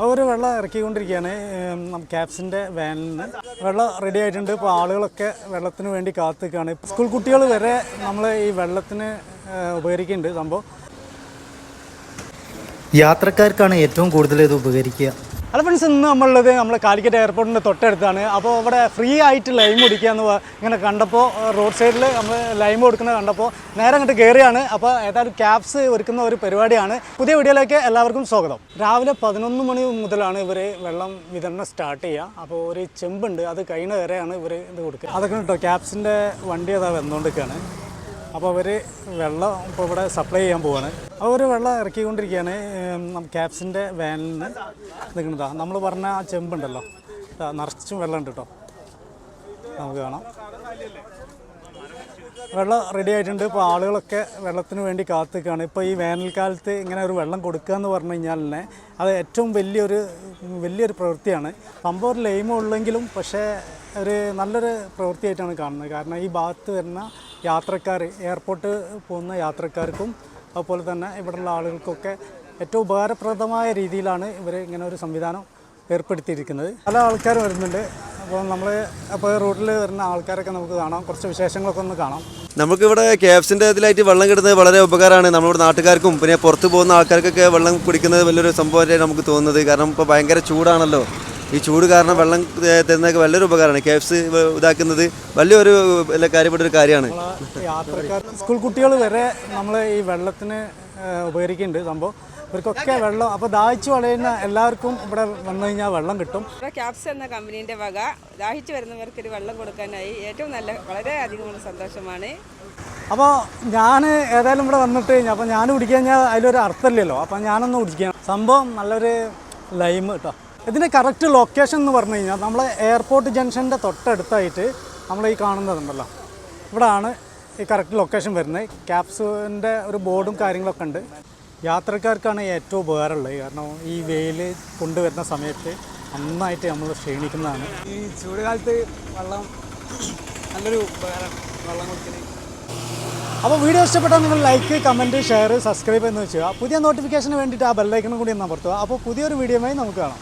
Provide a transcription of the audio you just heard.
ഒരു വെള്ളം ഇറക്കിക്കൊണ്ടിരിക്കുകയാണ് ക്യാപ്സിൻ്റെ വാനിൽ നിന്ന്. വെള്ളം റെഡി ആയിട്ടുണ്ട്. ഇപ്പോൾ ആളുകളൊക്കെ വെള്ളത്തിന് വേണ്ടി കാത്തു നിൽക്കുകയാണ്. സ്കൂൾ കുട്ടികൾ വരെ നമ്മൾ ഈ വെള്ളത്തിന് ഉപകരിക്കുന്നുണ്ട്. സംഭവം യാത്രക്കാർക്കാണ് ഏറ്റവും കൂടുതൽ ഇത് ഉപകരിക്കുക. ഹലോ ഫ്രണ്ട്സ്, ഇന്ന് നമ്മളുള്ളത് നമ്മൾ കാലിക്കറ്റ് എയർപോർട്ടിൻ്റെ തൊട്ടടുത്താണ്. അപ്പോൾ ഇവിടെ ഫ്രീ ആയിട്ട് ലൈം കുടിക്കുകയെന്ന് ഇങ്ങനെ കണ്ടപ്പോൾ റോഡ് സൈഡിൽ നമ്മൾ ലൈം കൊടുക്കുന്നത് കണ്ടപ്പോൾ നേരെ അങ്ങോട്ട് കയറിയാണ്. അപ്പോൾ ഏതായാലും ക്യാപ്സ് ഒരുക്കുന്ന ഒരു പരിപാടിയാണ്. പുതിയ വീഡിയോയിലേക്ക് എല്ലാവർക്കും സ്വാഗതം. രാവിലെ 11 മണി മുതലാണ് ഇവർ വെള്ളം വിതരണം സ്റ്റാർട്ട് ചെയ്യുക. അപ്പോൾ ഒരു ചെമ്പുണ്ട്, അത് കഴിയുന്ന വരെയാണ് ഇവർ ഇത് കൊടുക്കുക. അതൊക്കെ കേട്ടോ ക്യാപ്സിൻ്റെ വണ്ടി അതാ വന്നുകൊണ്ടിരിക്കുകയാണ്. അപ്പോൾ അവർ വെള്ളം ഇപ്പോൾ ഇവിടെ സപ്ലൈ ചെയ്യാൻ പോവാണ്. ഒരു വെള്ളം ഇറക്കിക്കൊണ്ടിരിക്കുകയാണ് ക്യാപ്സിൻ്റെ വാനിൽ നിന്ന് നിൽക്കുന്നതാണ്. നമ്മൾ പറഞ്ഞ ആ ചെമ്പുണ്ടല്ലോ, നിറച്ചും വെള്ളം ഉണ്ട് കേട്ടോ, നമുക്ക് കാണാം. വെള്ളം റെഡി ആയിട്ടുണ്ട്. ഇപ്പോൾ ആളുകളൊക്കെ വെള്ളത്തിന് വേണ്ടി കാത്തു നിൽക്കുകയാണ്. ഇപ്പോൾ ഈ വേനൽക്കാലത്ത് ഇങ്ങനെ ഒരു വെള്ളം കൊടുക്കുക എന്ന് പറഞ്ഞു കഴിഞ്ഞാൽ തന്നെ അത് ഏറ്റവും വലിയൊരു പ്രവൃത്തിയാണ്. സംഭവം ഒരു ലൈമ ഉള്ളെങ്കിലും പക്ഷേ ഒരു നല്ലൊരു പ്രവൃത്തിയായിട്ടാണ് കാണുന്നത്. കാരണം ഈ ഭാഗത്ത് വരുന്ന യാത്രക്കാർ, എയർപോർട്ട് പോകുന്ന യാത്രക്കാർക്കും അതുപോലെ തന്നെ ഇവിടെയുള്ള ആളുകൾക്കൊക്കെ ഏറ്റവും ഉപകാരപ്രദമായ രീതിയിലാണ് ഇവർ ഇങ്ങനെ ഒരു സംവിധാനം ഏർപ്പെടുത്തിയിരിക്കുന്നത്. പല ആൾക്കാർ വരുന്നുണ്ട്. അപ്പോൾ റൂട്ടിൽ വരുന്ന ആൾക്കാരൊക്കെ നമുക്ക് കാണാം. കുറച്ച് വിശേഷങ്ങളൊക്കെ ഒന്ന് കാണാം. നമുക്കിവിടെ ക്യാപ്സിൻ്റെ ഇതിലായിട്ട് വെള്ളം കിട്ടുന്നത് വളരെ ഉപകാരമാണ്. നമ്മളിവിടെ നാട്ടുകാർക്കും പിന്നെ പുറത്ത് പോകുന്ന ആൾക്കാർക്കൊക്കെ വെള്ളം കുടിക്കുന്നത് വലിയൊരു സംഭവമായിട്ടാണ് നമുക്ക് തോന്നുന്നത്. കാരണം ഇപ്പോൾ ഭയങ്കര ചൂടാണല്ലോ. ഈ ചൂട് കാരണം വെള്ളം തരുന്നതൊക്കെ വലിയൊരു ഉപകാരമാണ്. ക്യാപ്സ് ഇതാക്കുന്നത് വലിയൊരു കാര്യപ്പെട്ടൊരു കാര്യമാണ്. യാത്രക്കാർ, സ്കൂൾ കുട്ടികൾ വരെ നമ്മൾ ഈ വെള്ളത്തിന് ഉപകരിക്കുന്നുണ്ട്. സംഭവം ഇവർക്കൊക്കെ വെള്ളം, അപ്പോൾ ദാഹിച്ച് വളരുന്ന എല്ലാവർക്കും ഇവിടെ വന്നു കഴിഞ്ഞാൽ വെള്ളം കിട്ടും. ക്യാപ്സ് എന്ന കമ്പനീൻ്റെ വക ദാഹിച്ച് വരുന്നവർക്കൊരു വെള്ളം കൊടുക്കാനായി ഏറ്റവും വളരെ അധികമുള്ള സന്തോഷമാണ്. അപ്പോൾ ഞാൻ ഏതായാലും ഇവിടെ വന്നിട്ട് അപ്പോൾ ഞാൻ കുടിക്കാൻ കഴിഞ്ഞാൽ അതിലൊരു അർത്ഥമില്ലല്ലോ. അപ്പോൾ ഞാനൊന്ന് കുടിക്കാം. സംഭവം നല്ലൊരു ലൈം കേട്ടോ. ഇതിൻ്റെ കറക്റ്റ് ലൊക്കേഷൻ എന്ന് പറഞ്ഞു കഴിഞ്ഞാൽ നമ്മൾ എയർപോർട്ട് ജംഗ്ഷൻ്റെ തൊട്ടടുത്തായിട്ട് നമ്മൾ ഈ കാണുന്നതുണ്ടല്ലോ, ഇവിടെയാണ് ഈ കറക്റ്റ് ലൊക്കേഷൻ വരുന്നത്. ക്യാപ്സിൻ്റെ ഒരു ബോർഡും കാര്യങ്ങളൊക്കെ ഉണ്ട്. യാത്രക്കാർക്കാണ് ഏറ്റവും ഉപകാരമുള്ളത്. കാരണം ഈ വെയിൽ കൊണ്ടുവരുന്ന സമയത്ത് നന്നായിട്ട് നമ്മൾ ക്ഷീണിക്കുന്നതാണ്. ഈ ചൂടുകാലത്ത് വെള്ളം നല്ലൊരു ഉപകാരമാണ് വെള്ളം കുടിക്കുന്നത്. അപ്പോൾ വീഡിയോ ഇഷ്ടപ്പെട്ടാൽ നിങ്ങൾ ലൈക്ക്, കമൻറ്റ്, ഷെയർ, സബ്സ്ക്രൈബ് എന്ന് വെച്ചാൽ പുതിയ നോട്ടിഫിക്കേഷന് വേണ്ടിയിട്ട് ആ ബെല്ലൈക്കണും കൂടി ഒന്ന് അമർത്തുക. അപ്പോൾ പുതിയൊരു വീഡിയോയുമായി നമുക്ക് കാണാം.